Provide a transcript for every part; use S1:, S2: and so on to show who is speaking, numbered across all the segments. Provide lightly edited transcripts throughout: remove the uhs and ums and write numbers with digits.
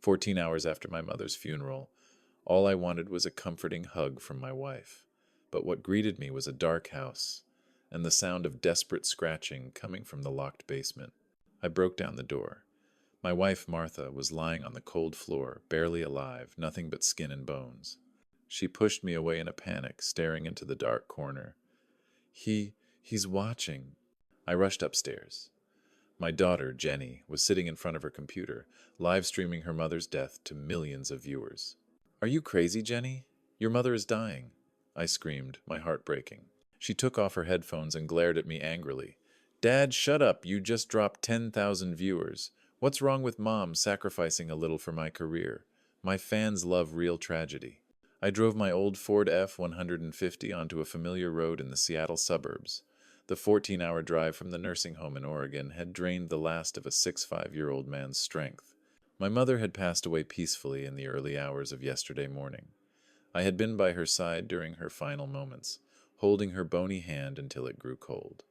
S1: 14 hours after my mother's funeral, all I wanted was a comforting hug from my wife. But what greeted me was a dark house, and the sound of desperate scratching coming from the locked basement. I broke down the door. My wife, Martha, was lying on the cold floor, barely alive, nothing but skin and bones. She pushed me away in a panic, staring into the dark corner. He's watching. I rushed upstairs. My daughter, Jenny, was sitting in front of her computer, live streaming her mother's death to millions of viewers. "Are you crazy, Jenny? Your mother is dying," I screamed, my heart breaking. She took off her headphones and glared at me angrily. "Dad, shut up. You just dropped 10,000 viewers. What's wrong with Mom sacrificing a little for my career? My fans love real tragedy." I drove my old Ford F-150 onto a familiar road in the Seattle suburbs. The 14-hour drive from the nursing home in Oregon had drained the last of a 65-year-old man's strength. My mother had passed away peacefully in the early hours of yesterday morning. I had been by her side during her final moments, holding her bony hand until it grew cold.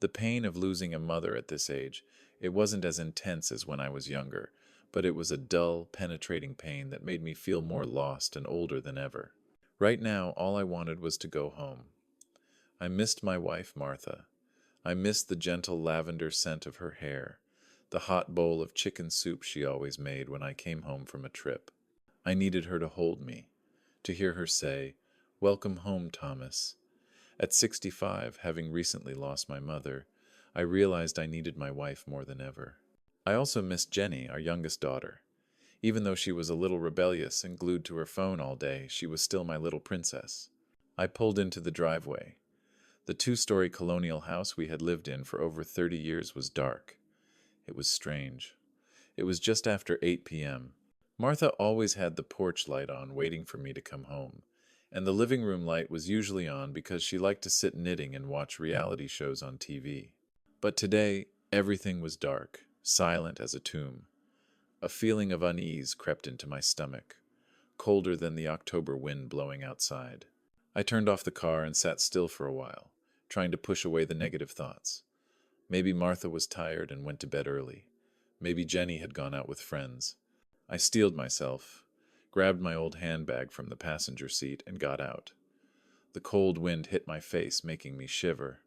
S1: The pain of losing a mother at this age, it wasn't as intense as when I was younger, but it was a dull, penetrating pain that made me feel more lost and older than ever. Right now, all I wanted was to go home. I missed my wife, Martha. I missed the gentle lavender scent of her hair, the hot bowl of chicken soup she always made when I came home from a trip. I needed her to hold me, to hear her say, "Welcome home, Thomas." At 65, having recently lost my mother, I realized I needed my wife more than ever. I also missed Jenny, our youngest daughter. Even though she was a little rebellious and glued to her phone all day, she was still my little princess. I pulled into the driveway. The 2-story colonial house we had lived in for over 30 years was dark. It was strange. It was just after 8 p.m. Martha always had the porch light on, waiting for me to come home, and the living room light was usually on because she liked to sit knitting and watch reality shows on TV. But today, everything was dark, silent as a tomb. A feeling of unease crept into my stomach, colder than the October wind blowing outside. I turned off the car and sat still for a while, trying to push away the negative thoughts. Maybe Martha was tired and went to bed early. Maybe Jenny had gone out with friends. I steeled myself, grabbed my old handbag from the passenger seat, and got out. The cold wind hit my face, making me shiver.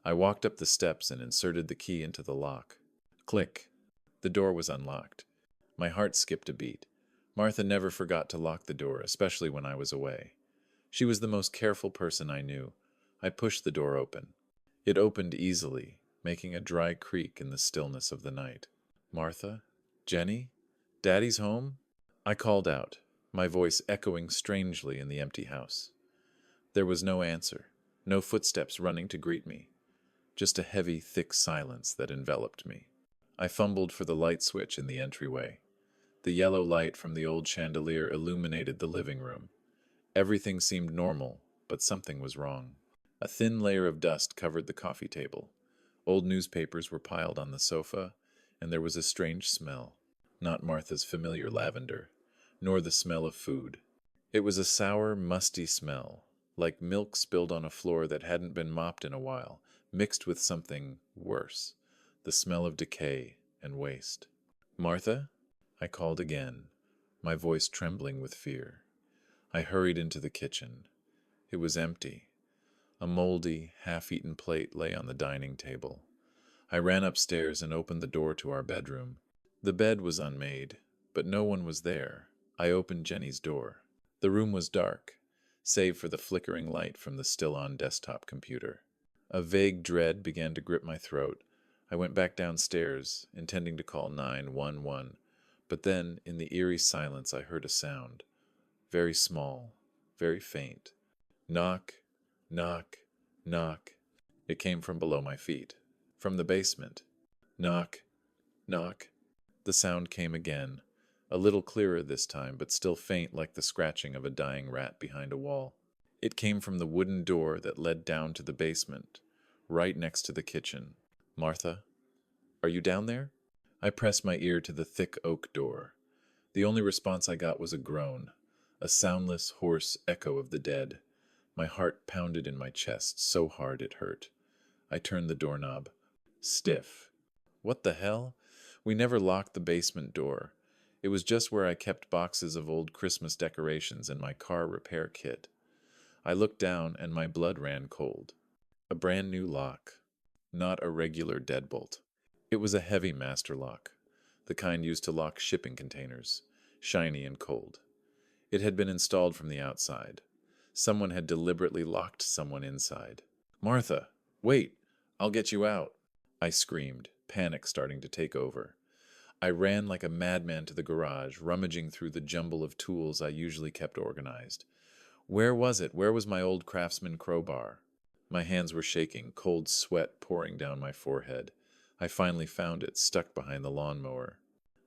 S1: I walked up the steps and inserted the key into the lock. Click. The door was unlocked. My heart skipped a beat. Martha never forgot to lock the door, especially when I was away. She was the most careful person I knew. I pushed the door open. It opened easily, making a dry creak in the stillness of the night. "Martha? Jenny? Daddy's home?" I called out, my voice echoing strangely in the empty house. There was no answer, no footsteps running to greet me, just a heavy, thick silence that enveloped me. I fumbled for the light switch in the entryway. The yellow light from the old chandelier illuminated the living room. Everything seemed normal, but something was wrong. A thin layer of dust covered the coffee table. Old newspapers were piled on the sofa, and there was a strange smell. Not Martha's familiar lavender, nor the smell of food. It was a sour, musty smell, like milk spilled on a floor that hadn't been mopped in a while, mixed with something worse, the smell of decay and waste. "Martha?" I called again, my voice trembling with fear. I hurried into the kitchen. It was empty. A moldy, half-eaten plate lay on the dining table. I ran upstairs and opened the door to our bedroom. The bed was unmade, but no one was there. I opened Jenny's door. The room was dark, save for the flickering light from the still-on desktop computer. A vague dread began to grip my throat. I went back downstairs, intending to call 911, but then, in the eerie silence, I heard a sound. Very small, very faint. Knock, knock, knock. It came from below my feet, from the basement. Knock, knock. The sound came again, a little clearer this time, but still faint like the scratching of a dying rat behind a wall. It came from the wooden door that led down to the basement, right next to the kitchen. "Martha, are you down there?" I pressed my ear to the thick oak door. The only response I got was a groan, a soundless, hoarse echo of the dead. My heart pounded in my chest so hard it hurt. I turned the doorknob. Stiff. What the hell? We never locked the basement door. It was just where I kept boxes of old Christmas decorations and my car repair kit. I looked down and my blood ran cold. A brand new lock, not a regular deadbolt. It was a heavy master lock, the kind used to lock shipping containers, shiny and cold. It had been installed from the outside. Someone had deliberately locked someone inside. "Martha, wait! I'll get you out!" I screamed, panic starting to take over. I ran like a madman to the garage, rummaging through the jumble of tools I usually kept organized. Where was it? Where was my old Craftsman crowbar? My hands were shaking, cold sweat pouring down my forehead. I finally found it, stuck behind the lawnmower.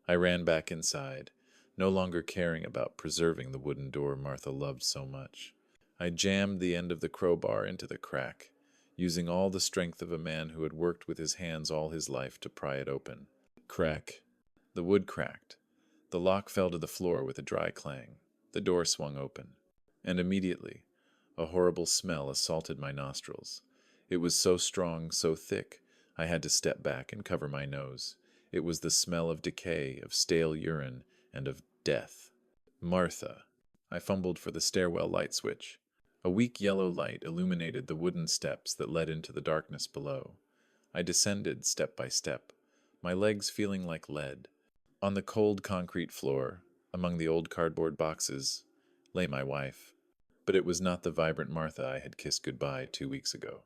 S1: I ran back inside, no longer caring about preserving the wooden door Martha loved so much. I jammed the end of the crowbar into the crack, using all the strength of a man who had worked with his hands all his life to pry it open. Crack. The wood cracked. The lock fell to the floor with a dry clang. The door swung open. And immediately, a horrible smell assaulted my nostrils. It was so strong, so thick, I had to step back and cover my nose. It was the smell of decay, of stale urine, and of death. Martha. I fumbled for the stairwell light switch. A weak yellow light illuminated the wooden steps that led into the darkness below. I descended step by step, my legs feeling like lead. On the cold concrete floor, among the old cardboard boxes, lay my wife. But it was not the vibrant Martha I had kissed goodbye 2 weeks ago.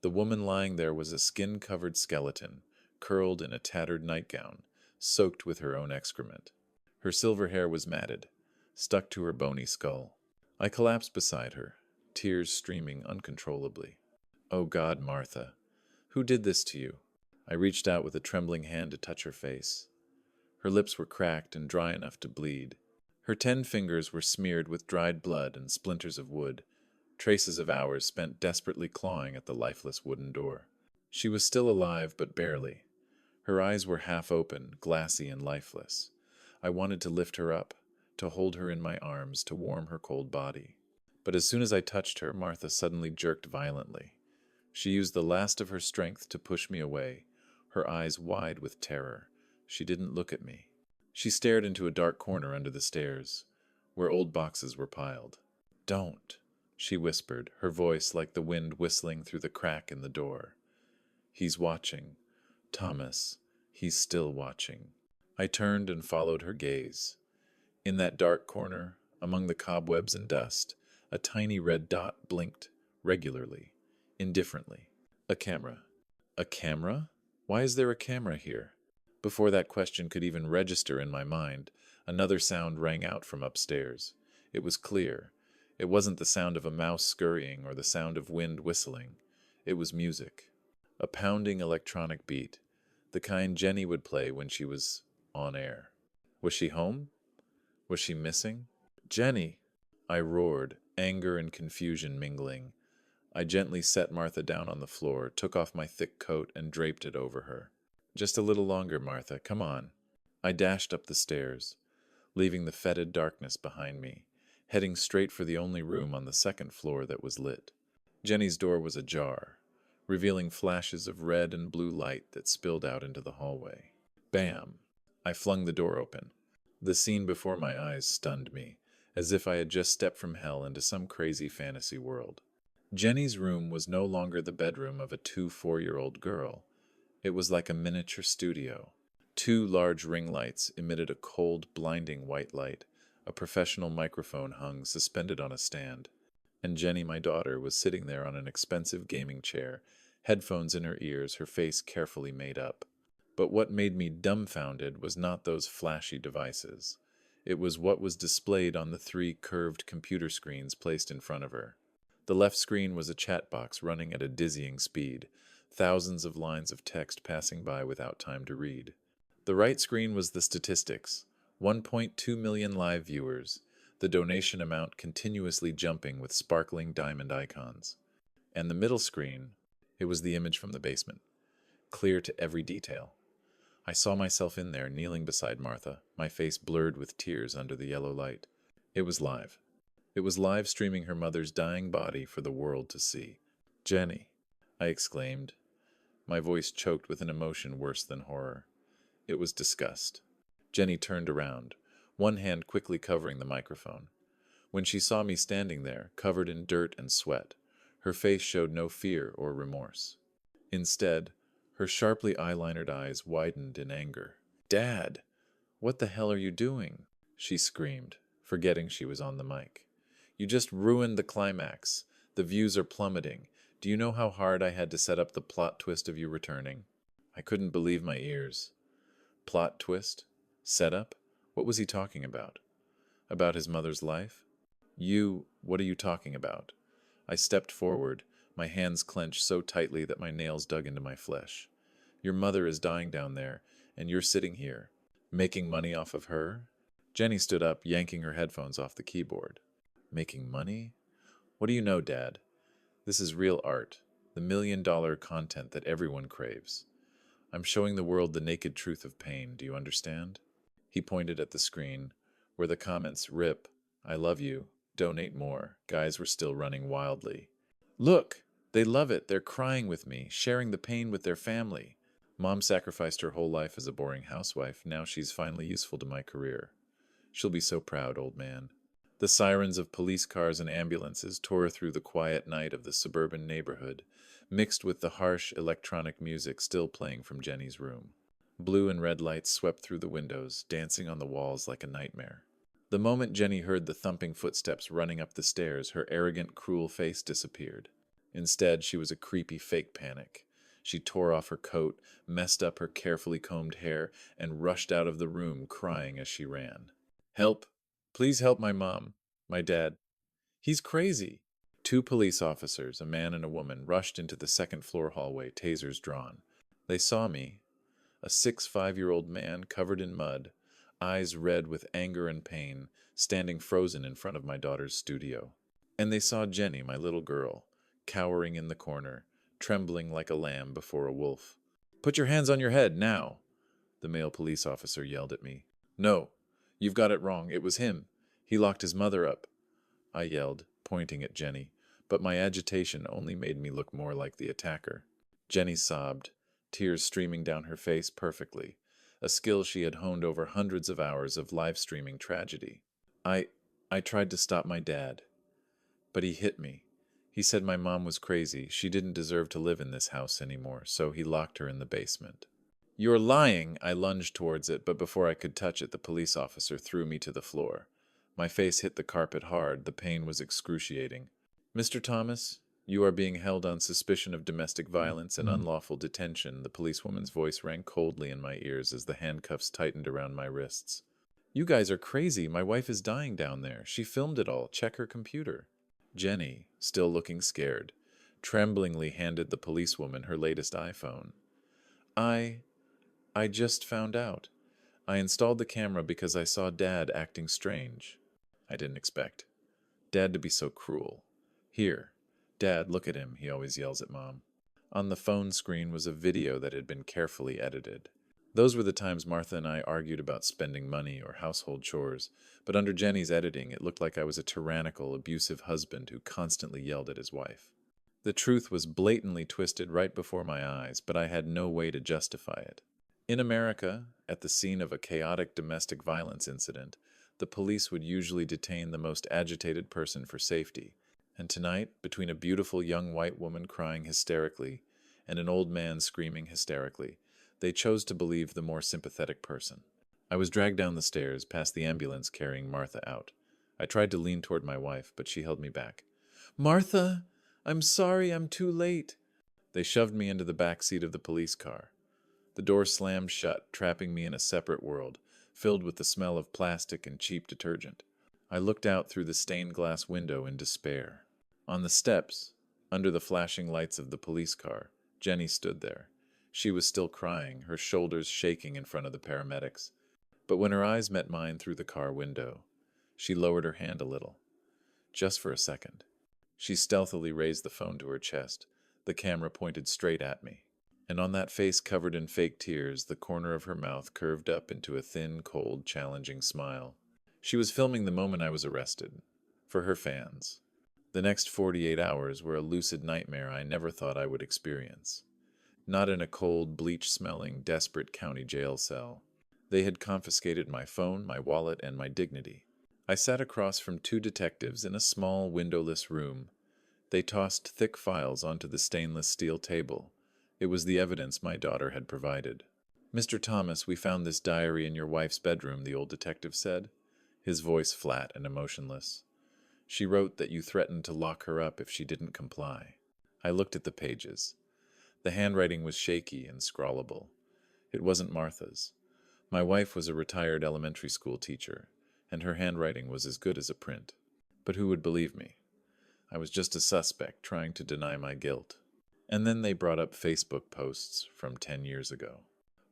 S1: The woman lying there was a skin-covered skeleton, curled in a tattered nightgown, soaked with her own excrement. Her silver hair was matted, stuck to her bony skull. I collapsed beside her, tears streaming uncontrollably. "Oh God, Martha, who did this to you?" I reached out with a trembling hand to touch her face. Her lips were cracked and dry enough to bleed. Her 10 fingers were smeared with dried blood and splinters of wood, traces of hours spent desperately clawing at the lifeless wooden door. She was still alive, but barely. Her eyes were half open, glassy and lifeless. I wanted to lift her up, to hold her in my arms, to warm her cold body. But as soon as I touched her, Martha suddenly jerked violently. She used the last of her strength to push me away, her eyes wide with terror. She didn't look at me. She stared into a dark corner under the stairs, where old boxes were piled. "Don't," she whispered, her voice like the wind whistling through the crack in the door. "He's watching. Thomas, he's still watching." I turned and followed her gaze. In that dark corner, among the cobwebs and dust, a tiny red dot blinked, regularly, indifferently. A camera. A camera? Why is there a camera here? Before that question could even register in my mind, another sound rang out from upstairs. It was clear. It wasn't the sound of a mouse scurrying or the sound of wind whistling. It was music. A pounding electronic beat, the kind Jenny would play when she was on air. Was she home? Was she missing? "Jenny!" I roared, anger and confusion mingling. I gently set Martha down on the floor, took off my thick coat, and draped it over her. "Just a little longer, Martha. Come on." I dashed up the stairs, leaving the fetid darkness behind me, heading straight for the only room on the second floor that was lit. Jenny's door was ajar, revealing flashes of red and blue light that spilled out into the hallway. Bam! I flung the door open. The scene before my eyes stunned me, as if I had just stepped from hell into some crazy fantasy world. Jenny's room was no longer the bedroom of a 2 4-year-old girl. It was like a miniature studio. 2 large ring lights emitted a cold, blinding white light. A professional microphone hung suspended on a stand. And Jenny, my daughter, was sitting there on an expensive gaming chair, headphones in her ears, her face carefully made up. But what made me dumbfounded was not those flashy devices. It was what was displayed on the 3 curved computer screens placed in front of her. The left screen was a chat box running at a dizzying speed, thousands of lines of text passing by without time to read. The right screen was the statistics, 1.2 million live viewers, the donation amount continuously jumping with sparkling diamond icons. And the middle screen, it was the image from the basement, clear to every detail. I saw myself in there, kneeling beside Martha, my face blurred with tears under the yellow light. It was live. It was live streaming her mother's dying body for the world to see. "Jenny," I exclaimed, my voice choked with an emotion worse than horror. It was disgust. Jenny turned around, one hand quickly covering the microphone. When she saw me standing there, covered in dirt and sweat, her face showed no fear or remorse. Instead, her sharply eyelinered eyes widened in anger. "Dad, what the hell are you doing?" she screamed, forgetting she was on the mic. "You just ruined the climax. The views are plummeting. Do you know how hard I had to set up the plot twist of you returning?" I couldn't believe my ears. Plot twist? Setup? What was he talking about? About his mother's life? What are you talking about? I stepped forward, my hands clenched so tightly that my nails dug into my flesh. Your mother is dying down there, and you're sitting here, making money off of her? Jenny stood up, yanking her headphones off the keyboard. Making money? What do you know, Dad? This is real art, the $1 million content that everyone craves. I'm showing the world the naked truth of pain, do you understand? He pointed at the screen, where the comments, "Rip, I love you, donate more," guys were still running wildly. "Look, they love it, they're crying with me, sharing the pain with their family. Mom sacrificed her whole life as a boring housewife, now she's finally useful to my career. She'll be so proud, old man." The sirens of police cars and ambulances tore through the quiet night of the suburban neighborhood, mixed with the harsh electronic music still playing from Jenny's room. Blue and red lights swept through the windows, dancing on the walls like a nightmare. The moment Jenny heard the thumping footsteps running up the stairs, her arrogant, cruel face disappeared. Instead, she was a creepy fake panic. She tore off her coat, messed up her carefully combed hair, and rushed out of the room, crying as she ran. "Help! Please help my mom. My dad. He's crazy." Two police officers, a man and a woman, rushed into the second-floor hallway, tasers drawn. They saw me, a 6'5" man covered in mud, eyes red with anger and pain, standing frozen in front of my daughter's studio. And they saw Jenny, my little girl, cowering in the corner, trembling like a lamb before a wolf. "Put your hands on your head, now!" the male police officer yelled at me. "No, you've got it wrong. It was him. He locked his mother up," I yelled, pointing at Jenny, but my agitation only made me look more like the attacker. Jenny sobbed, tears streaming down her face perfectly, a skill she had honed over hundreds of hours of live-streaming tragedy. I tried to stop my dad, but he hit me. He said my mom was crazy, she didn't deserve to live in this house anymore, so he locked her in the basement. "You're lying!" I lunged towards it, but before I could touch it, the police officer threw me to the floor. My face hit the carpet hard, the pain was excruciating. "Mr. Thomas, you are being held on suspicion of domestic violence and unlawful detention," the policewoman's voice rang coldly in my ears as the handcuffs tightened around my wrists. "You guys are crazy. My wife is dying down there. She filmed it all. Check her computer." Jenny, still looking scared, tremblingly handed the policewoman her latest iPhone. I just found out. I installed the camera because I saw Dad acting strange." I didn't expect Dad to be so cruel. "Here, Dad, look at him," he always yells at Mom. On the phone screen was a video that had been carefully edited. Those were the times Martha and I argued about spending money or household chores, but under Jenny's editing, it looked like I was a tyrannical, abusive husband who constantly yelled at his wife. The truth was blatantly twisted right before my eyes, but I had no way to justify it. In America, at the scene of a chaotic domestic violence incident, the police would usually detain the most agitated person for safety, and tonight, between a beautiful young white woman crying hysterically and an old man screaming hysterically, they chose to believe the more sympathetic person. I was dragged down the stairs, past the ambulance carrying Martha out. I tried to lean toward my wife, but she held me back. "Martha, I'm sorry I'm too late." They shoved me into the back seat of the police car. The door slammed shut, trapping me in a separate world, filled with the smell of plastic and cheap detergent. I looked out through the stained glass window in despair. On the steps, under the flashing lights of the police car, Jenny stood there. She was still crying, her shoulders shaking in front of the paramedics. But when her eyes met mine through the car window, she lowered her hand a little. Just for a second. She stealthily raised the phone to her chest, the camera pointed straight at me. And on that face covered in fake tears, the corner of her mouth curved up into a thin, cold, challenging smile. She was filming the moment I was arrested. For her fans. The next 48 hours were a lucid nightmare I never thought I would experience. Not in a cold, bleach-smelling, desperate county jail cell. They had confiscated my phone, my wallet, and my dignity. I sat across from two detectives in a small, windowless room. They tossed thick files onto the stainless steel table. It was the evidence my daughter had provided. "Mr. Thomas, we found this diary in your wife's bedroom," the old detective said, his voice flat and emotionless. "She wrote that you threatened to lock her up if she didn't comply." I looked at the pages. The handwriting was shaky and scrawlable. It wasn't Martha's. My wife was a retired elementary school teacher, and her handwriting was as good as a print. But who would believe me? I was just a suspect trying to deny my guilt. And then they brought up Facebook posts from 10 years ago.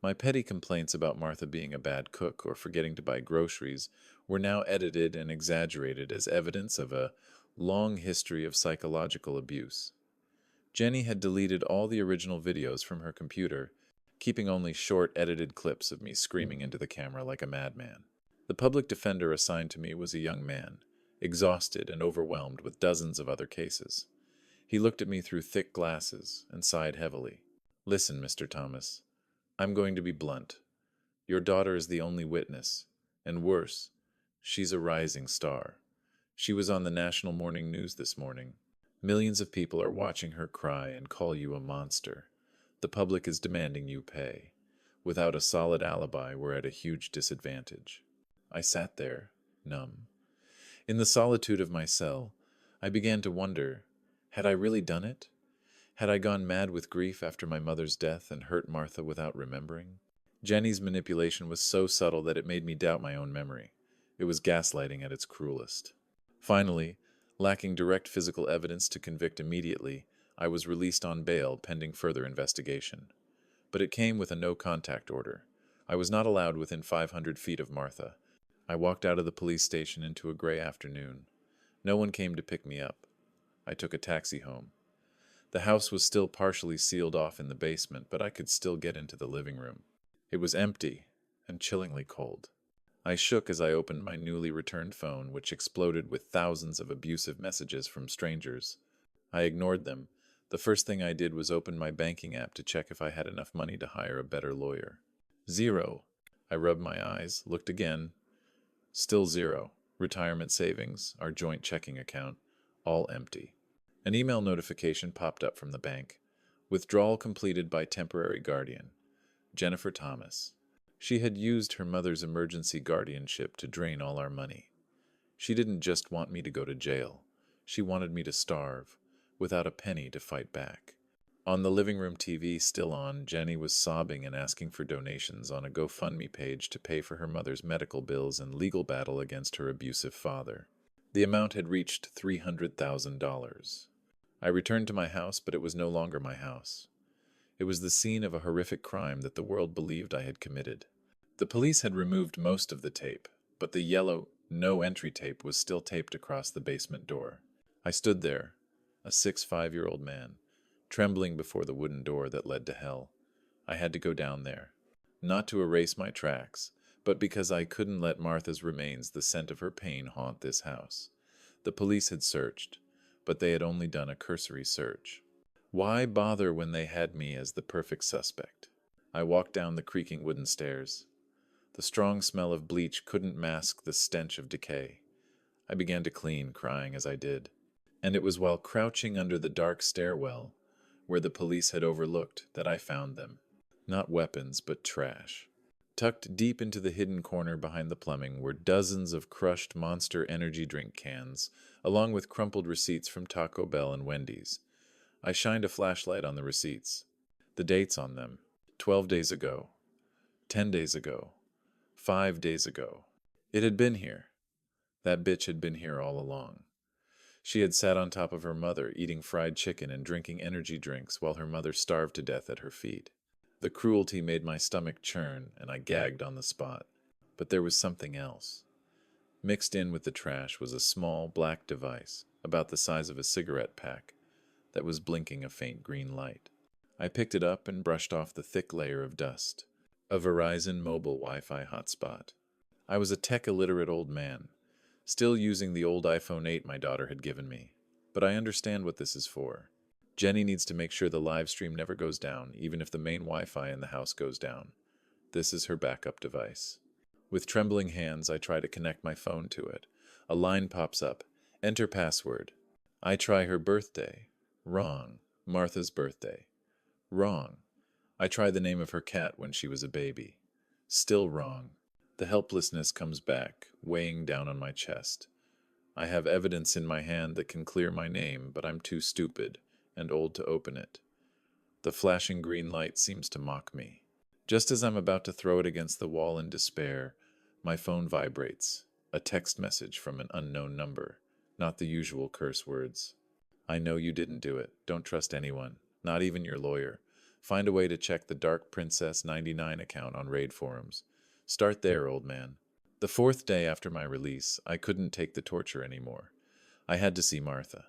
S1: My petty complaints about Martha being a bad cook or forgetting to buy groceries were now edited and exaggerated as evidence of a long history of psychological abuse. Jenny had deleted all the original videos from her computer, keeping only short, edited clips of me screaming into the camera like a madman. The public defender assigned to me was a young man, exhausted and overwhelmed with dozens of other cases. He looked at me through thick glasses and sighed heavily. "Listen, Mr. Thomas, I'm going to be blunt. Your daughter is the only witness, and worse, she's a rising star. She was on the national morning news this morning. Millions of people are watching her cry and call you a monster. The public is demanding you pay. Without a solid alibi, we're at a huge disadvantage." I sat there, numb. In the solitude of my cell, I began to wonder, had I really done it? Had I gone mad with grief after my mother's death and hurt Martha without remembering? Jenny's manipulation was so subtle that it made me doubt my own memory. It was gaslighting at its cruelest. Finally, lacking direct physical evidence to convict immediately, I was released on bail pending further investigation. But it came with a no-contact order. I was not allowed within 500 feet of Martha. I walked out of the police station into a gray afternoon. No one came to pick me up. I took a taxi home. The house was still partially sealed off in the basement, but I could still get into the living room. It was empty and chillingly cold. I shook as I opened my newly returned phone, which exploded with thousands of abusive messages from strangers. I ignored them. The first thing I did was open my banking app to check if I had enough money to hire a better lawyer. Zero. I rubbed my eyes, looked again. Still zero. Retirement savings, our joint checking account, all empty. An email notification popped up from the bank. Withdrawal completed by temporary guardian. Jennifer Thomas. She had used her mother's emergency guardianship to drain all our money. She didn't just want me to go to jail. She wanted me to starve, without a penny to fight back. On the living room TV, still on, Jenny was sobbing and asking for donations on a GoFundMe page to pay for her mother's medical bills and legal battle against her abusive father. The amount had reached $300,000. I returned to my house, but it was no longer my house. It was the scene of a horrific crime that the world believed I had committed. The police had removed most of the tape, but the yellow no entry tape was still taped across the basement door. I stood there, a 5-year-old man, trembling before the wooden door that led to hell. I had to go down there, not to erase my tracks, but because I couldn't let Martha's remains, the scent of her pain, haunt this house. The police had searched, but they had only done a cursory search. Why bother when they had me as the perfect suspect? I walked down the creaking wooden stairs. The strong smell of bleach couldn't mask the stench of decay. I began to clean, crying as I did. And it was while crouching under the dark stairwell, where the police had overlooked, that I found them. Not weapons, but trash. Tucked deep into the hidden corner behind the plumbing were dozens of crushed Monster energy drink cans, along with crumpled receipts from Taco Bell and Wendy's. I shined a flashlight on the receipts. The dates on them. 12 days ago. 10 days ago. 5 days ago. It had been here. That bitch had been here all along. She had sat on top of her mother, eating fried chicken and drinking energy drinks while her mother starved to death at her feet. The cruelty made my stomach churn, and I gagged on the spot. But there was something else. Mixed in with the trash was a small black device, about the size of a cigarette pack, that was blinking a faint green light. I picked it up and brushed off the thick layer of dust. A Verizon mobile Wi-Fi hotspot. I was a tech-illiterate old man, still using the old iPhone 8 my daughter had given me. But I understand what this is for. Jenny needs to make sure the live stream never goes down, even if the main Wi-Fi in the house goes down. This is her backup device. With trembling hands, I try to connect my phone to it. A line pops up. Enter password. I try her birthday. Wrong. Martha's birthday. Wrong. I try the name of her cat when she was a baby. Still wrong. The helplessness comes back, weighing down on my chest. I have evidence in my hand that can clear my name, but I'm too stupid and old to open it. The flashing green light seems to mock me. Just as I'm about to throw it against the wall in despair, my phone vibrates. A text message from an unknown number, not the usual curse words. I know you didn't do it. Don't trust anyone, not even your lawyer. Find a way to check the Dark Princess 99 account on raid forums. Start there, old man. The fourth day after my release, I couldn't take the torture anymore. I had to see Martha.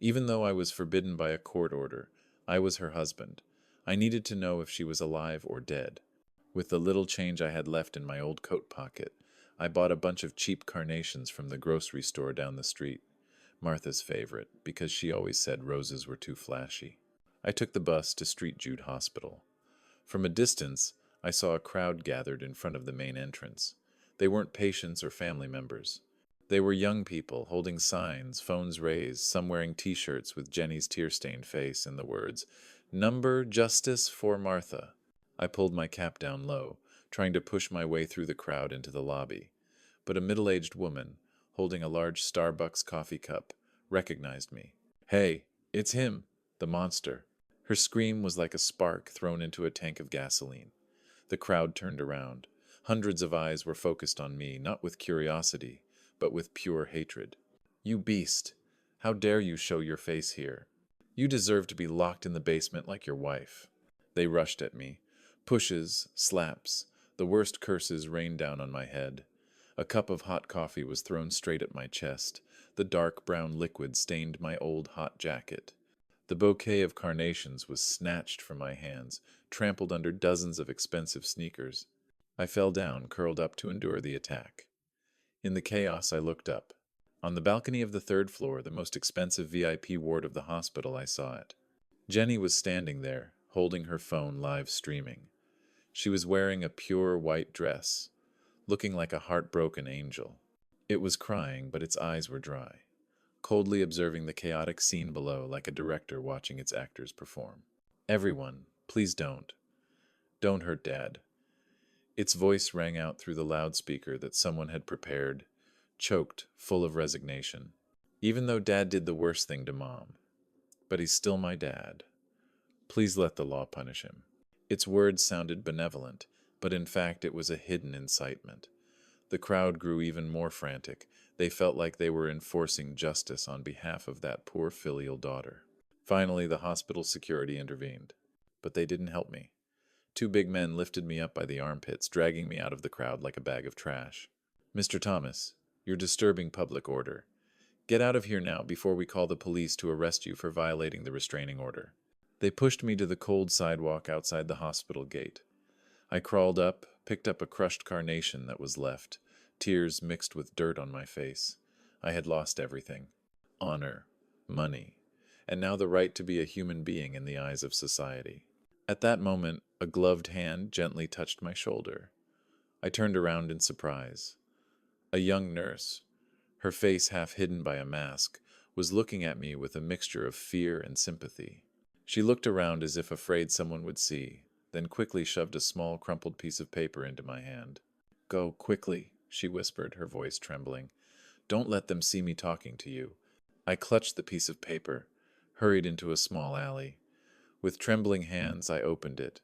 S1: Even though I was forbidden by a court order, I was her husband. I needed to know if she was alive or dead. With the little change I had left in my old coat pocket, I bought a bunch of cheap carnations from the grocery store down the street. Martha's favorite, because she always said roses were too flashy. I took the bus to St. Jude Hospital. From a distance, I saw a crowd gathered in front of the main entrance. They weren't patients or family members. They were young people holding signs, phones raised, some wearing t-shirts with Jenny's tear-stained face and the words, "Number Justice for Martha." I pulled my cap down low, trying to push my way through the crowd into the lobby. But a middle-aged woman, holding a large Starbucks coffee cup, recognized me. "Hey, it's him, the monster." Her scream was like a spark thrown into a tank of gasoline. The crowd turned around. Hundreds of eyes were focused on me, not with curiosity, but with pure hatred. "You beast! How dare you show your face here? You deserve to be locked in the basement like your wife." They rushed at me. Pushes, slaps, the worst curses rained down on my head. A cup of hot coffee was thrown straight at my chest. The dark brown liquid stained my old hot jacket. The bouquet of carnations was snatched from my hands, trampled under dozens of expensive sneakers. I fell down, curled up to endure the attack. In the chaos, I looked up. On the balcony of the third floor, the most expensive VIP ward of the hospital, I saw it. Jenny was standing there, holding her phone live streaming. She was wearing a pure white dress, looking like a heartbroken angel. It was crying, but its eyes were dry, coldly observing the chaotic scene below like a director watching its actors perform. "Everyone, please don't. Don't hurt Dad." Its voice rang out through the loudspeaker that someone had prepared, choked, full of resignation. "Even though Dad did the worst thing to Mom. But he's still my dad. Please let the law punish him." Its words sounded benevolent, but in fact it was a hidden incitement. The crowd grew even more frantic. They felt like they were enforcing justice on behalf of that poor filial daughter. Finally, the hospital security intervened. But they didn't help me. Two big men lifted me up by the armpits, dragging me out of the crowd like a bag of trash. "Mr. Thomas, you're disturbing public order. Get out of here now before we call the police to arrest you for violating the restraining order." They pushed me to the cold sidewalk outside the hospital gate. I crawled up, picked up a crushed carnation that was left, tears mixed with dirt on my face. I had lost everything. Honor, money, and now the right to be a human being in the eyes of society. At that moment, a gloved hand gently touched my shoulder. I turned around in surprise. A young nurse, her face half hidden by a mask, was looking at me with a mixture of fear and sympathy. She looked around as if afraid someone would see, then quickly shoved a small crumpled piece of paper into my hand. "Go, quickly," she whispered, her voice trembling. "Don't let them see me talking to you." I clutched the piece of paper, hurried into a small alley. With trembling hands, I opened it.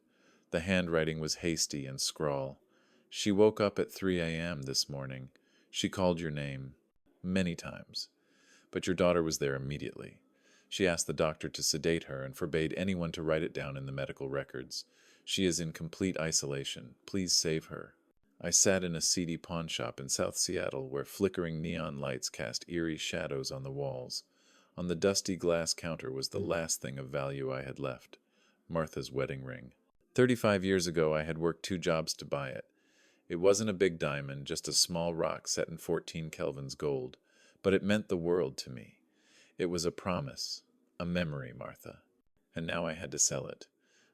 S1: The handwriting was hasty and scrawl. "She woke up at 3 a.m. this morning. She called your name. Many times. But your daughter was there immediately. She asked the doctor to sedate her and forbade anyone to write it down in the medical records. She is in complete isolation. Please save her." I sat in a seedy pawn shop in South Seattle where flickering neon lights cast eerie shadows on the walls. On the dusty glass counter was the last thing of value I had left, Martha's wedding ring. 35 years ago I had worked 2 jobs to buy it. It wasn't a big diamond, just a small rock set in 14 Kelvin's gold, but it meant the world to me. It was a promise, a memory, Martha. And now I had to sell it.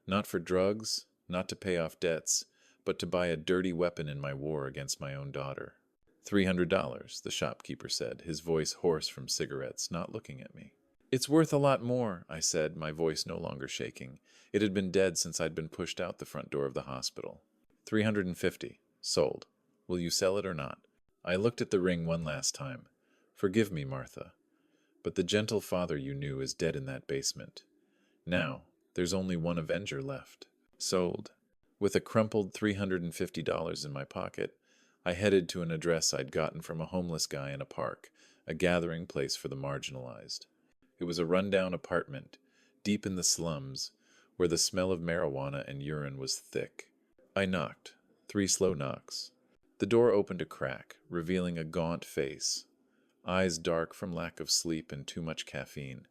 S1: Not for drugs, not to pay off debts, but to buy a dirty weapon in my war against my own daughter. $300, the shopkeeper said, his voice hoarse from cigarettes, not looking at me. It's worth a lot more, I said, my voice no longer shaking. It had been dead since I'd been pushed out the front door of the hospital. 350. Sold. Will you sell it or not? I looked at the ring one last time. Forgive me, Martha, but the gentle father you knew is dead in that basement. Now, there's only one avenger left. Sold. With a crumpled $350 in my pocket, I headed to an address I'd gotten from a homeless guy in a park, a gathering place for the marginalized. It was a rundown apartment, deep in the slums, where the smell of marijuana and urine was thick. I knocked. 3 slow knocks. The door opened a crack, revealing a gaunt face, eyes dark from lack of sleep and too much caffeine.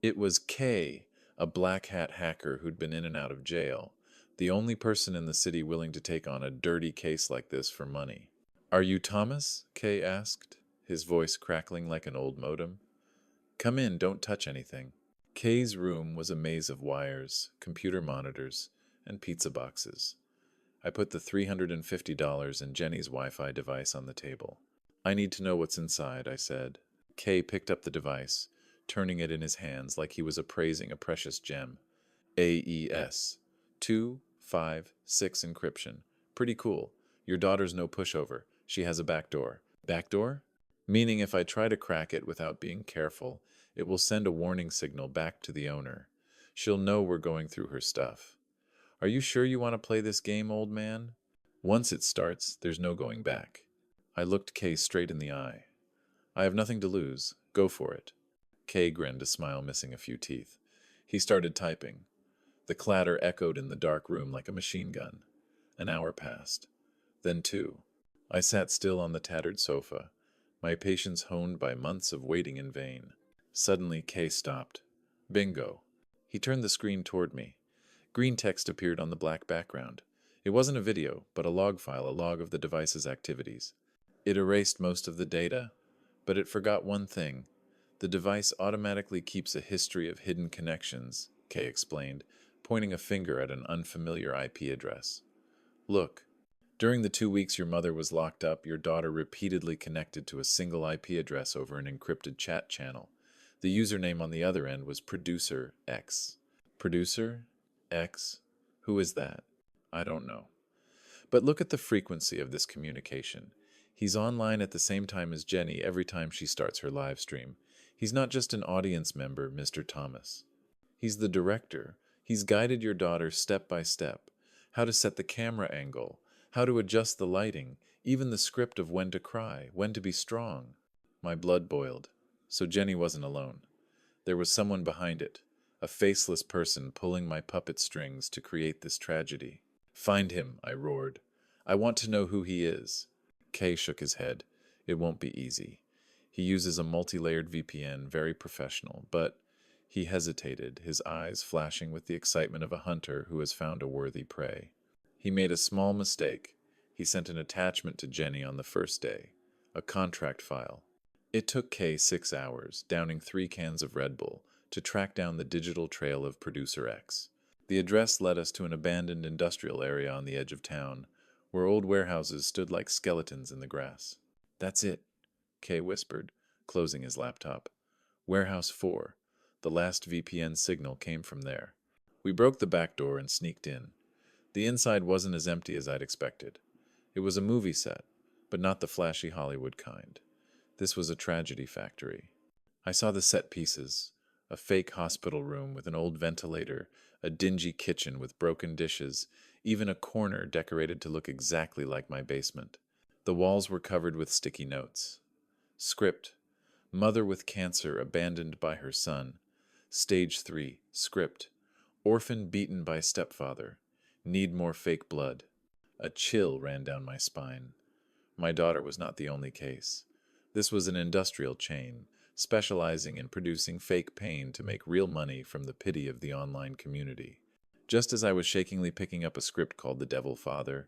S1: It was Kay, a black hat hacker who'd been in and out of jail, the only person in the city willing to take on a dirty case like this for money. Are you Thomas? Kay asked, his voice crackling like an old modem. Come in, don't touch anything. Kay's room was a maze of wires, computer monitors, and pizza boxes. I put the $350 and Jenny's Wi-Fi device on the table. I need to know what's inside, I said. Kay picked up the device, turning it in his hands like he was appraising a precious gem. AES. 256 encryption. Pretty cool. Your daughter's no pushover. She has a back door. Back door? Meaning if I try to crack it without being careful, it will send a warning signal back to the owner. She'll know we're going through her stuff. Are you sure you want to play this game, old man? Once it starts, there's no going back. I looked Kay straight in the eye. I have nothing to lose. Go for it. Kay grinned, a smile missing a few teeth. He started typing. The clatter echoed in the dark room like a machine gun. An hour passed. Then 2. I sat still on the tattered sofa, my patience honed by months of waiting in vain. Suddenly, Kay stopped. Bingo. He turned the screen toward me. Green text appeared on the black background. It wasn't a video, but a log file, a log of the device's activities. It erased most of the data, but it forgot one thing. The device automatically keeps a history of hidden connections, Kay explained, pointing a finger at an unfamiliar IP address. Look. During the 2 weeks your mother was locked up, your daughter repeatedly connected to a single IP address over an encrypted chat channel. The username on the other end was Producer X. Producer X? Who is that? I don't know. But look at the frequency of this communication. He's online at the same time as Jenny every time she starts her live stream. He's not just an audience member, Mr. Thomas. He's the director. He's guided your daughter step by step. How to set the camera angle, how to adjust the lighting, even the script of when to cry, when to be strong. My blood boiled. So Jenny wasn't alone. There was someone behind it, a faceless person pulling my puppet strings to create this tragedy. Find him, I roared. I want to know who he is. Kay shook his head. It won't be easy. He uses a multi-layered VPN, very professional, but he hesitated, his eyes flashing with the excitement of a hunter who has found a worthy prey. He made a small mistake. He sent an attachment to Jenny on the first day, a contract file. It took Kay 6 hours, downing 3 cans of Red Bull, to track down the digital trail of Producer X. The address led us to an abandoned industrial area on the edge of town, where old warehouses stood like skeletons in the grass. That's it, Kay whispered, closing his laptop. Warehouse 4. The last VPN signal came from there. We broke the back door and sneaked in. The inside wasn't as empty as I'd expected. It was a movie set, but not the flashy Hollywood kind. This was a tragedy factory. I saw the set pieces, a fake hospital room with an old ventilator, a dingy kitchen with broken dishes, even a corner decorated to look exactly like my basement. The walls were covered with sticky notes. Script: Mother with cancer abandoned by her son. Stage 3. Script: Orphan beaten by stepfather. Need more fake blood. A chill ran down my spine. My daughter was not the only case. This was an industrial chain, specializing in producing fake pain to make real money from the pity of the online community. Just as I was shakingly picking up a script called The Devil Father,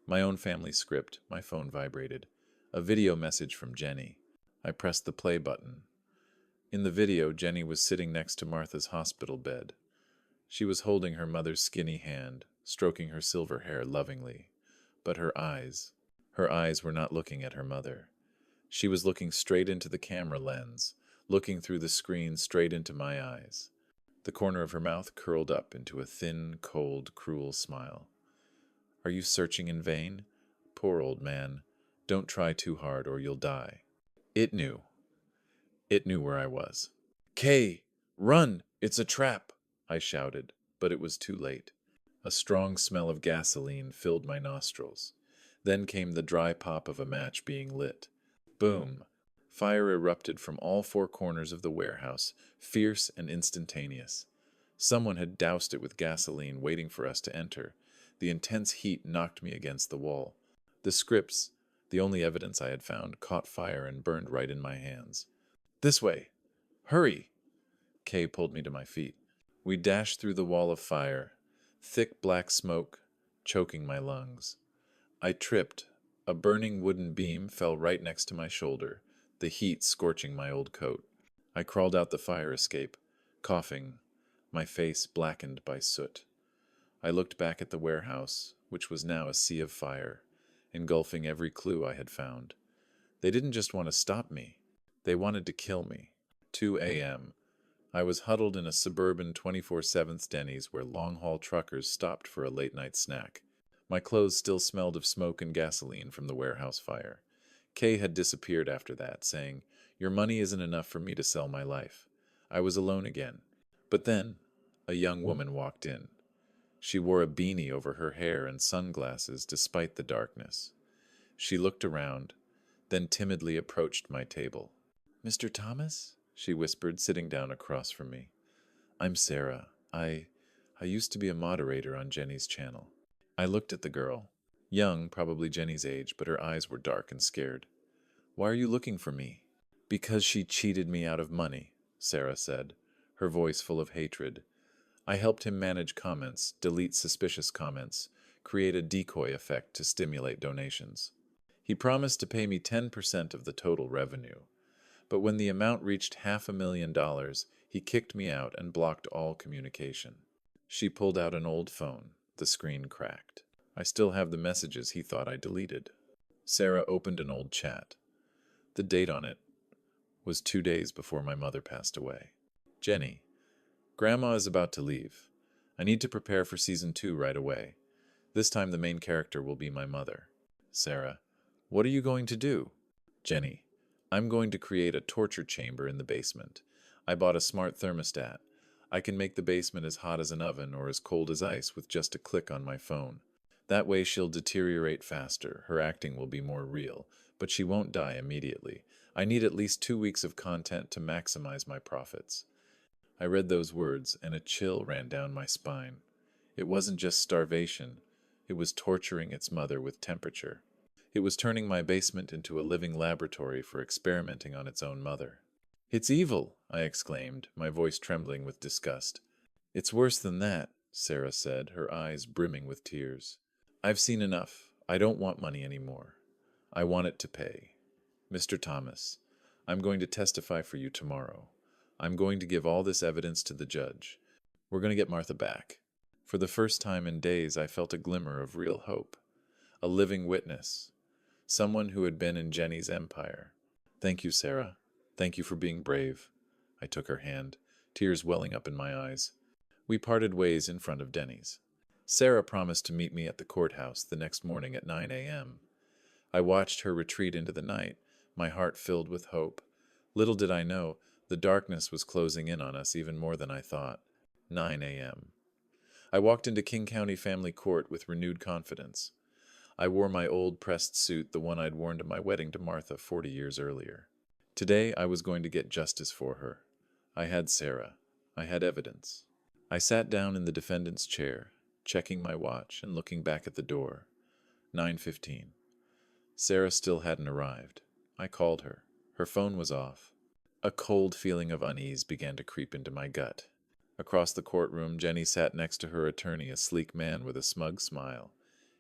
S1: my own family script, my phone vibrated. A video message from Jenny. I pressed the play button. In the video, Jenny was sitting next to Martha's hospital bed. She was holding her mother's skinny hand, stroking her silver hair lovingly. But her eyes were not looking at her mother. She was looking straight into the camera lens, looking through the screen straight into my eyes. The corner of her mouth curled up into a thin, cold, cruel smile. Are you searching in vain? Poor old man. Don't try too hard or you'll die. It knew. It knew where I was. Kay, run! It's a trap! I shouted, but it was too late. A strong smell of gasoline filled my nostrils. Then came the dry pop of a match being lit. Boom! Fire erupted from all four corners of the warehouse, fierce and instantaneous. Someone had doused it with gasoline, waiting for us to enter. The intense heat knocked me against the wall. The scripts, the only evidence I had found, caught fire and burned right in my hands. This way! Hurry! Kay pulled me to my feet. We dashed through the wall of fire, thick black smoke choking my lungs. I tripped. A burning wooden beam fell right next to my shoulder, the heat scorching my old coat. I crawled out the fire escape, coughing, my face blackened by soot. I looked back at the warehouse, which was now a sea of fire, engulfing every clue I had found. They didn't just want to stop me. They wanted to kill me. 2 a.m. I was huddled in a suburban 24/7 Denny's where long-haul truckers stopped for a late-night snack. My clothes still smelled of smoke and gasoline from the warehouse fire. Kay had disappeared after that, saying, "Your money isn't enough for me to sell my life." I was alone again. But then, a young woman walked in. She wore a beanie over her hair and sunglasses despite the darkness. She looked around, then timidly approached my table. "Mr. Thomas?" she whispered, sitting down across from me. "I'm Sarah. I used to be a moderator on Jenny's channel." I looked at the girl. Young, probably Jenny's age, but her eyes were dark and scared. "Why are you looking for me?" "Because she cheated me out of money," Sarah said, her voice full of hatred. "I helped him manage comments, delete suspicious comments, create a decoy effect to stimulate donations. He promised to pay me 10% of the total revenue. But when the amount reached $500,000, he kicked me out and blocked all communication." She pulled out an old phone. The screen cracked. I still have the messages he thought I deleted. Sarah opened an old chat. The date on it was 2 days before my mother passed away. "Jenny, Grandma is about to leave. I need to prepare for season 2 right away. This time the main character will be my mother." Sarah, "What are you going to do?" Jenny, "I'm going to create a torture chamber in the basement. I bought a smart thermostat. I can make the basement as hot as an oven or as cold as ice with just a click on my phone. That way she'll deteriorate faster, her acting will be more real, but she won't die immediately. I need at least 2 weeks of content to maximize my profits." I read those words, and a chill ran down my spine. It wasn't just starvation. It was torturing its mother with temperature. It was turning my basement into a living laboratory for experimenting on its own mother. "It's evil!" I exclaimed, my voice trembling with disgust. "It's worse than that," Sarah said, her eyes brimming with tears. "I've seen enough. I don't want money anymore. I want it to pay. Mr. Thomas, I'm going to testify for you tomorrow. I'm going to give all this evidence to the judge. We're going to get Martha back." For the first time in days, I felt a glimmer of real hope. A living witness. Someone who had been in Jenny's empire. "Thank you, Sarah. Thank you for being brave." I took her hand, tears welling up in my eyes. We parted ways in front of Denny's. Sarah promised to meet me at the courthouse the next morning at 9 a.m. I watched her retreat into the night, my heart filled with hope. Little did I know, the darkness was closing in on us even more than I thought. 9 a.m. I walked into King County Family Court with renewed confidence. I wore my old pressed suit, the one I'd worn to my wedding to Martha 40 years earlier. Today I was going to get justice for her. I had Sarah. I had evidence. I sat down in the defendant's chair, checking my watch and looking back at the door. 9:15. Sarah still hadn't arrived. I called her. Her phone was off. A cold feeling of unease began to creep into my gut. Across the courtroom, Jenny sat next to her attorney, a sleek man with a smug smile.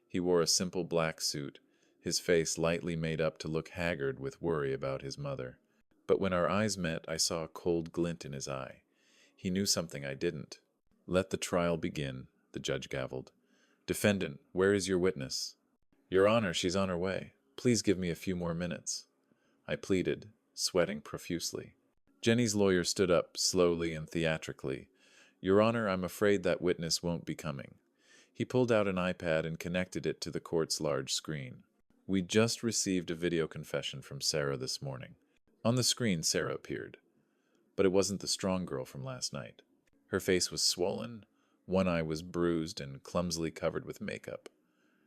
S1: He wore a simple black suit, his face lightly made up to look haggard with worry about his mother. But when our eyes met, I saw a cold glint in his eye. He knew something I didn't. "Let the trial begin," the judge gavelled. "Defendant, where is your witness?" Your Honor, she's on her way. Please give me a few more minutes. I pleaded, sweating profusely. Jenny's lawyer stood up, slowly and theatrically. Your Honor, I'm afraid that witness won't be coming. He pulled out an iPad and connected it to the court's large screen. We just received a video confession from Sarah this morning. On the screen, Sarah appeared. But it wasn't the strong girl from last night. Her face was swollen, one eye was bruised and clumsily covered with makeup.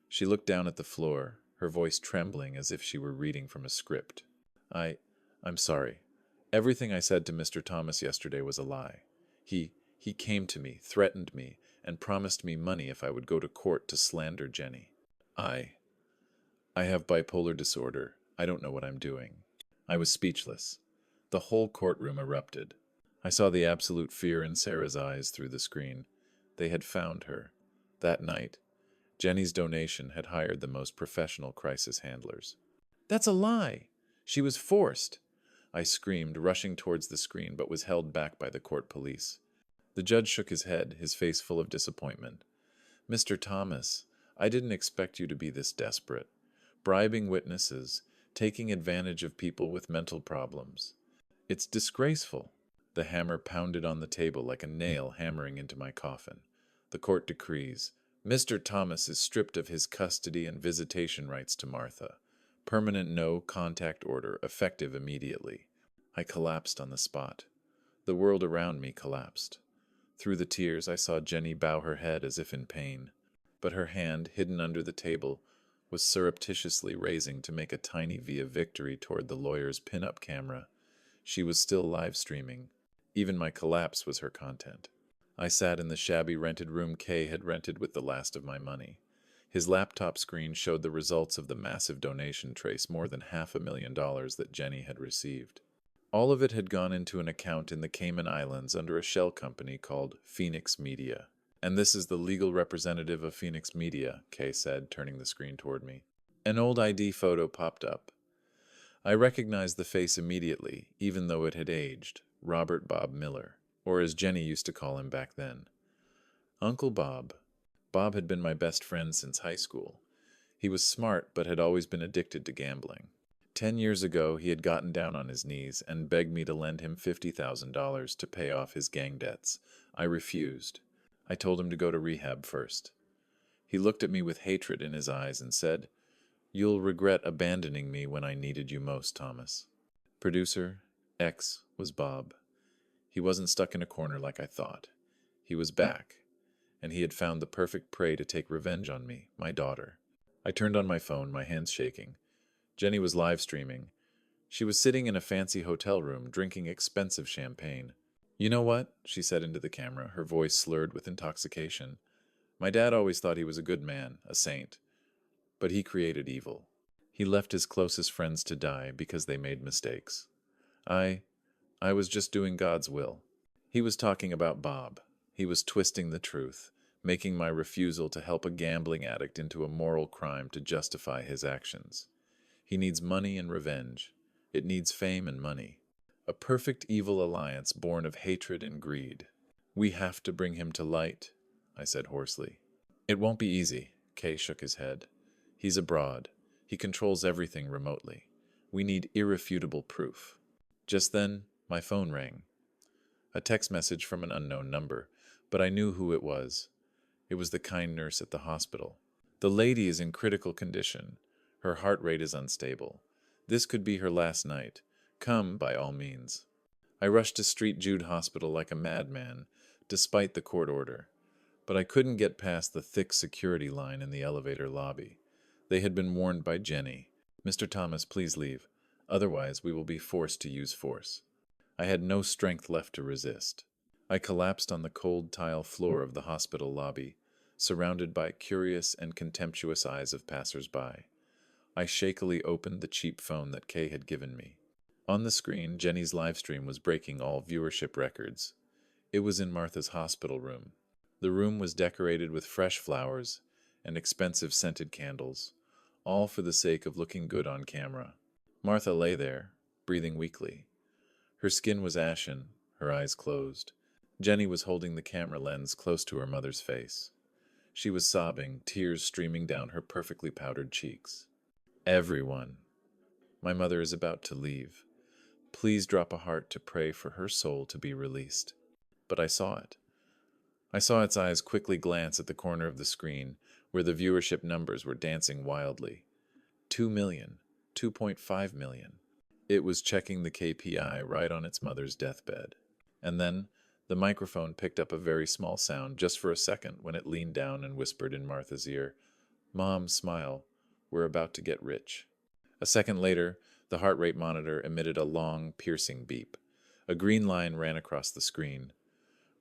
S1: She looked down at the floor, her voice trembling as if she were reading from a script. I'm sorry. Everything I said to Mr. Thomas yesterday was a lie. He came to me, threatened me, and promised me money if I would go to court to slander Jenny. I have bipolar disorder. I don't know what I'm doing. I was speechless. The whole courtroom erupted. I saw the absolute fear in Sarah's eyes through the screen. They had found her. That night, Jenny's donation had hired the most professional crisis handlers. That's a lie! She was forced! I screamed, rushing towards the screen, but was held back by the court police. The judge shook his head, his face full of disappointment. Mr. Thomas, I didn't expect you to be this desperate. Bribing witnesses, taking advantage of people with mental problems. It's disgraceful. The hammer pounded on the table like a nail hammering into my coffin. The court decrees, Mr. Thomas is stripped of his custody and visitation rights to Martha. Permanent no-contact order, effective immediately. I collapsed on the spot. The world around me collapsed. Through the tears, I saw Jenny bow her head as if in pain. But her hand, hidden under the table, was surreptitiously raising to make a tiny V of victory toward the lawyer's pin-up camera. She was still live streaming. Even my collapse was her content. I sat in the shabby rented room Kay had rented with the last of my money. His laptop screen showed the results of the massive donation trace, more than $500,000 that Jenny had received. All of it had gone into an account in the Cayman Islands under a shell company called Phoenix Media. And this is the legal representative of Phoenix Media, Kay said, turning the screen toward me. An old ID photo popped up. I recognized the face immediately, even though it had aged. Robert Bob Miller, or as Jenny used to call him back then. Uncle Bob. Bob had been my best friend since high school. He was smart, but had always been addicted to gambling. 10 years ago, he had gotten down on his knees and begged me to lend him $50,000 to pay off his gang debts. I refused. I told him to go to rehab first. He looked at me with hatred in his eyes and said, "You'll regret abandoning me when I needed you most, Thomas." Producer X was Bob. He wasn't stuck in a corner like I thought. He was back, and he had found the perfect prey to take revenge on me, my daughter. I turned on my phone, my hands shaking. Jenny was live streaming. She was sitting in a fancy hotel room, drinking expensive champagne. "You know what?" she said into the camera, her voice slurred with intoxication. "My dad always thought he was a good man, a saint. But he created evil. He left his closest friends to die because they made mistakes. I was just doing God's will." He was talking about Bob. He was twisting the truth, making my refusal to help a gambling addict into a moral crime to justify his actions. He needs money and revenge. It needs fame and money. A perfect evil alliance born of hatred and greed. "We have to bring him to light," I said hoarsely. "It won't be easy," Kay shook his head. "He's abroad. He controls everything remotely. We need irrefutable proof." Just then, my phone rang. A text message from an unknown number, but I knew who it was. It was the kind nurse at the hospital. "The lady is in critical condition. Her heart rate is unstable. This could be her last night. Come, by all means." I rushed to St. Jude Hospital like a madman, despite the court order. But I couldn't get past the thick security line in the elevator lobby. They had been warned by Jenny. "Mr. Thomas, please leave. Otherwise, we will be forced to use force." I had no strength left to resist. I collapsed on the cold tile floor of the hospital lobby, surrounded by curious and contemptuous eyes of passers-by. I shakily opened the cheap phone that Kay had given me. On the screen, Jenny's livestream was breaking all viewership records. It was in Martha's hospital room. The room was decorated with fresh flowers and expensive scented candles, all for the sake of looking good on camera. Martha lay there, breathing weakly. Her skin was ashen, her eyes closed. Jenny was holding the camera lens close to her mother's face. She was sobbing, tears streaming down her perfectly powdered cheeks. Everyone, my mother is about to leave. Please drop a heart to pray for her soul to be released. But I saw it. I saw its eyes quickly glance at the corner of the screen, where the viewership numbers were dancing wildly. 2 million, 2.5 million. It was checking the KPI right on its mother's deathbed. And then, the microphone picked up a very small sound just for a second when it leaned down and whispered in Martha's ear, "Mom, smile. We're about to get rich." A second later, the heart rate monitor emitted a long, piercing beep. A green line ran across the screen.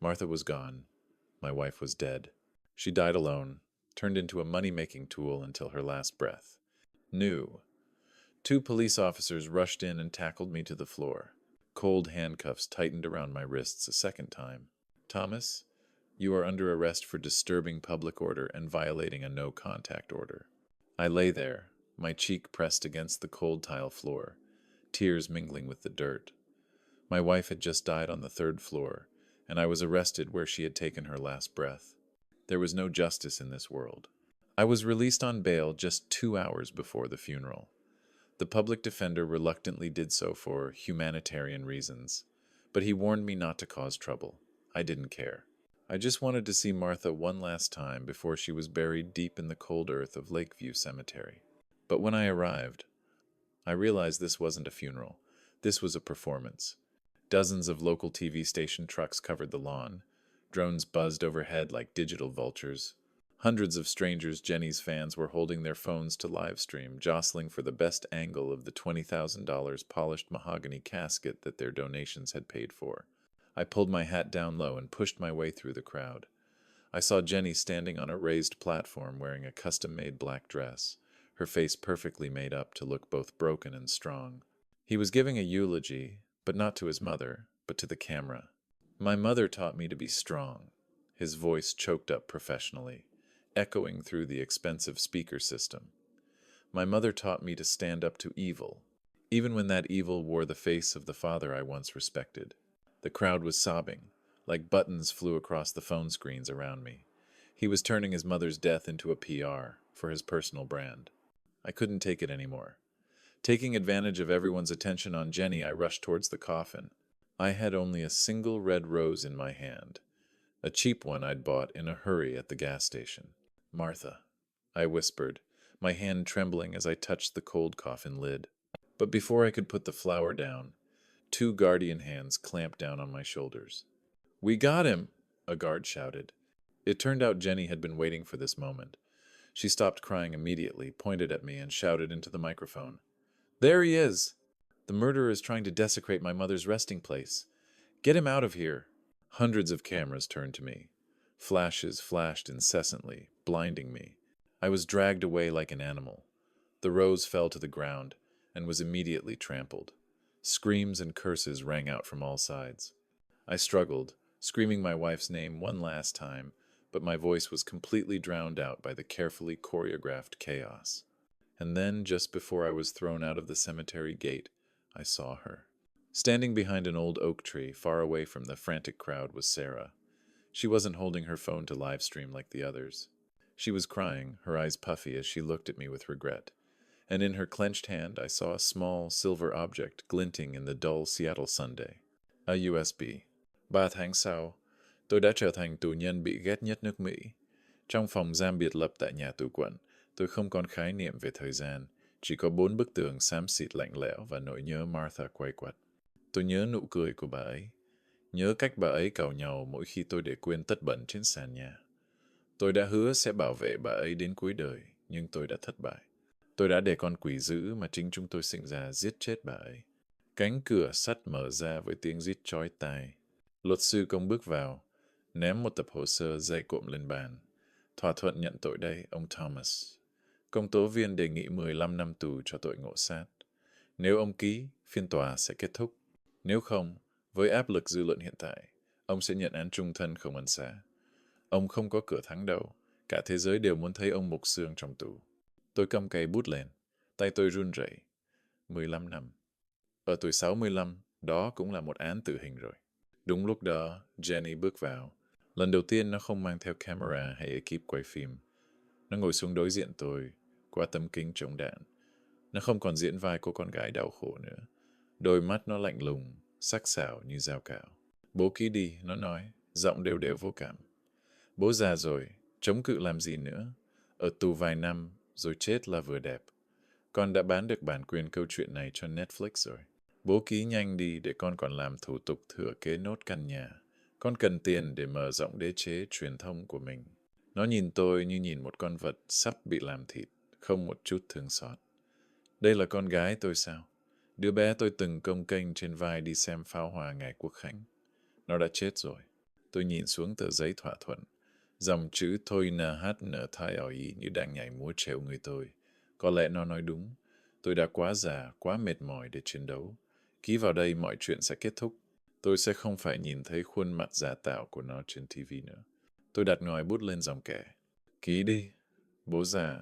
S1: Martha was gone. My wife was dead. She died alone, turned into a money-making tool until her last breath. New. 2 police officers rushed in and tackled me to the floor. Cold handcuffs tightened around my wrists a second time. "Thomas, you are under arrest for disturbing public order and violating a no-contact order." I lay there, my cheek pressed against the cold tile floor, tears mingling with the dirt. My wife had just died on the 3rd floor, and I was arrested where she had taken her last breath. There was no justice in this world. I was released on bail just 2 hours before the funeral. The public defender reluctantly did so for humanitarian reasons, but he warned me not to cause trouble. I didn't care. I just wanted to see Martha one last time before she was buried deep in the cold earth of Lakeview Cemetery. But when I arrived, I realized this wasn't a funeral. This was a performance. Dozens of local TV station trucks covered the lawn. Drones buzzed overhead like digital vultures. Hundreds of strangers Jenny's fans were holding their phones to livestream, jostling for the best angle of the $20,000 polished mahogany casket that their donations had paid for. I pulled my hat down low and pushed my way through the crowd. I saw Jenny standing on a raised platform wearing a custom-made black dress, her face perfectly made up to look both broken and strong. He was giving a eulogy, but not to his mother, but to the camera. "My mother taught me to be strong." His voice choked up professionally, echoing through the expensive speaker system. "My mother taught me to stand up to evil, even when that evil wore the face of the father I once respected." The crowd was sobbing, like buttons flew across the phone screens around me. He was turning his mother's death into a PR for his personal brand. I couldn't take it anymore. Taking advantage of everyone's attention on Jenny, I rushed towards the coffin. I had only a single red rose in my hand, a cheap one I'd bought in a hurry at the gas station. "Martha," I whispered, my hand trembling as I touched the cold coffin lid. But before I could put the flower down, 2 guardian hands clamped down on my shoulders. "We got him!" a guard shouted. It turned out Jenny had been waiting for this moment. She stopped crying immediately, pointed at me, and shouted into the microphone, "There he is! The murderer is trying to desecrate my mother's resting place. Get him out of here!" Hundreds of cameras turned to me. Flashes flashed incessantly, blinding me. I was dragged away like an animal. The rose fell to the ground and was immediately trampled. Screams and curses rang out from all sides. I struggled, screaming my wife's name one last time, but my voice was completely drowned out by the carefully choreographed chaos. And then, just before I was thrown out of the cemetery gate, I saw her. Standing behind an old oak tree, far away from the frantic crowd, was Sarah. She wasn't holding her phone to livestream like the others. She was crying, her eyes puffy as she looked at me with regret. And in her clenched hand I saw a small silver object glinting in the dull Seattle Sunday. A USB. 3 tháng sau, tôi đã trở thành tù nhân bị ghét nhất nước Mỹ. Trong phòng giam biệt lập tại nhà tù quận, tôi không còn khái niệm về thời gian, chỉ có 4 bức tường xám xịt lạnh lẽo và nỗi nhớ Martha quay quắt. Tôi nhớ nụ cười của bà ấy, nhớ cách bà ấy càu nhàu mỗi khi tôi để quên tất bẩn trên sàn nhà. Tôi đã hứa sẽ bảo vệ bà ấy đến cuối đời, nhưng tôi đã thất bại. Tôi đã để con quỷ dữ mà chính chúng tôi sinh ra giết chết bà ấy. Cánh cửa sắt mở ra với tiếng rít chói tai. Luật sư công bước vào, ném một tập hồ sơ dày cộm lên bàn. Thỏa thuận nhận tội đây, ông Thomas. Công tố viên đề nghị 15 năm tù cho tội ngộ sát. Nếu ông ký, phiên tòa sẽ kết thúc. Nếu không, với áp lực dư luận hiện tại, ông sẽ nhận án chung thân không ân xá. Ông không có cửa thắng đâu, cả thế giới đều muốn thấy ông mục xương trong tù. Tôi cầm cây bút lên, tay tôi run rẩy. 15 năm. Ở tuổi 65, đó cũng là một án tử hình rồi. Đúng lúc đó, Jenny bước vào. Lần đầu tiên nó không mang theo camera hay ekip quay phim. Nó ngồi xuống đối diện tôi, qua tấm kính chống đạn. Nó không còn diễn vai cô con gái đau khổ nữa. Đôi mắt nó lạnh lùng, sắc sảo như dao cạo. Bố ký đi, nó nói, giọng đều đều vô cảm. Bố già rồi, chống cự làm gì nữa. Ở tù vài năm, rồi chết là vừa đẹp. Con đã bán được bản quyền câu chuyện này cho Netflix rồi. Bố ký nhanh đi để con còn làm thủ tục thừa kế nốt căn nhà. Con cần tiền để mở rộng đế chế truyền thông của mình. Nó nhìn tôi như nhìn một con vật sắp bị làm thịt, không một chút thương xót. Đây là con gái tôi sao? Đứa bé tôi từng cồng kênh trên vai đi xem pháo hoa ngày Quốc khánh. Nó đã chết rồi. Tôi nhìn xuống tờ giấy thỏa thuận. Dòng chữ thôi nờ hát nờ thai ở ý như đang nhảy múa trèo người tôi. Có lẽ nó nói đúng. Tôi đã quá già, quá mệt mỏi để chiến đấu. Ký vào đây mọi chuyện sẽ kết thúc. Tôi sẽ không phải nhìn thấy khuôn mặt giả tạo của nó trên TV nữa. Tôi đặt ngòi bút lên dòng kẻ. Ký đi, bố già.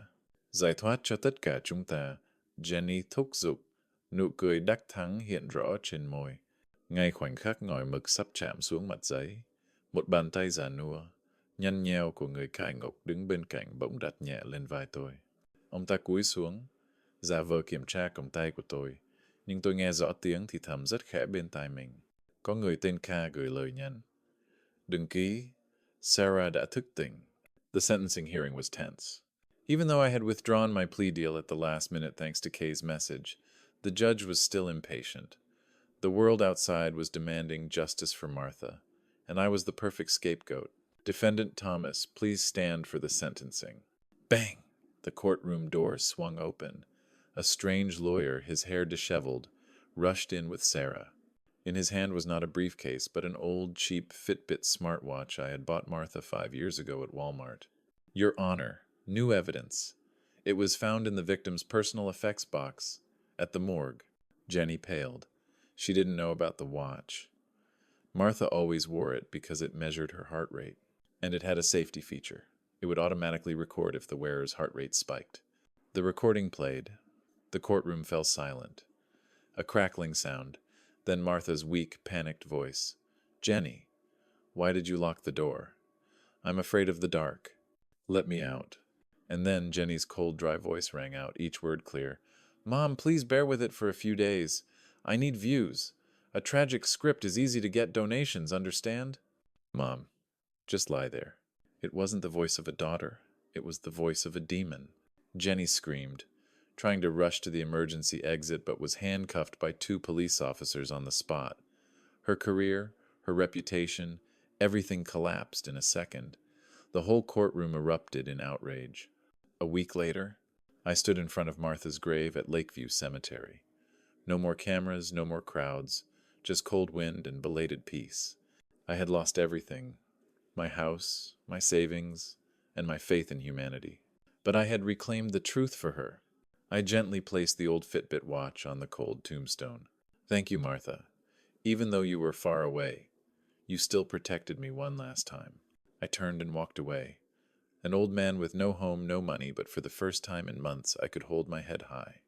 S1: Giải thoát cho tất cả chúng ta. Jenny thúc giục. Nụ cười đắc thắng hiện rõ trên môi. Ngay khoảnh khắc ngòi mực sắp chạm xuống mặt giấy. Một bàn tay già nua, nhăn nheo của người cai ngục đứng bên cạnh bỗng đặt nhẹ lên vai tôi. Ông ta cúi xuống, giả vờ kiểm tra còng tay của tôi, nhưng tôi nghe rõ tiếng thì thầm rất khẽ bên tai mình. Có người tên K gửi lời nhắn. Đừng ký, Sarah đã thức tỉnh. The sentencing hearing was tense. Even though I had withdrawn my plea deal at the last minute thanks to Kay's message, the judge was still impatient. The world outside was demanding justice for Martha, and I was the perfect scapegoat. Defendant Thomas, please stand for the sentencing. Bang! The courtroom door swung open. A strange lawyer, his hair disheveled, rushed in with Sarah. In his hand was not a briefcase, but an old, cheap Fitbit smartwatch I had bought Martha 5 years ago at Walmart. Your Honor, new evidence. It was found in the victim's personal effects box at the morgue. Jenny paled. She didn't know about the watch. Martha always wore it because it measured her heart rate, and it had a safety feature. It would automatically record if the wearer's heart rate spiked. The recording played. The courtroom fell silent. A crackling sound, then Martha's weak, panicked voice. Jenny, why did you lock the door? I'm afraid of the dark. Let me out. And then Jenny's cold, dry voice rang out, each word clear. Mom, please bear with it for a few days. I need views. A tragic script is easy to get donations, understand? Mom, just lie there. It wasn't the voice of a daughter. It was the voice of a demon. Jenny screamed, trying to rush to the emergency exit, but was handcuffed by 2 police officers on the spot. Her career, her reputation, everything collapsed in a second. The whole courtroom erupted in outrage. A week later, I stood in front of Martha's grave at Lakeview Cemetery. No more cameras, no more crowds, just cold wind and belated peace. I had lost everything, my house, my savings, and my faith in humanity. But I had reclaimed the truth for her. I gently placed the old Fitbit watch on the cold tombstone. Thank you, Martha. Even though you were far away, you still protected me one last time. I turned and walked away. An old man with no home, no money, but for the first time in months I could hold my head high.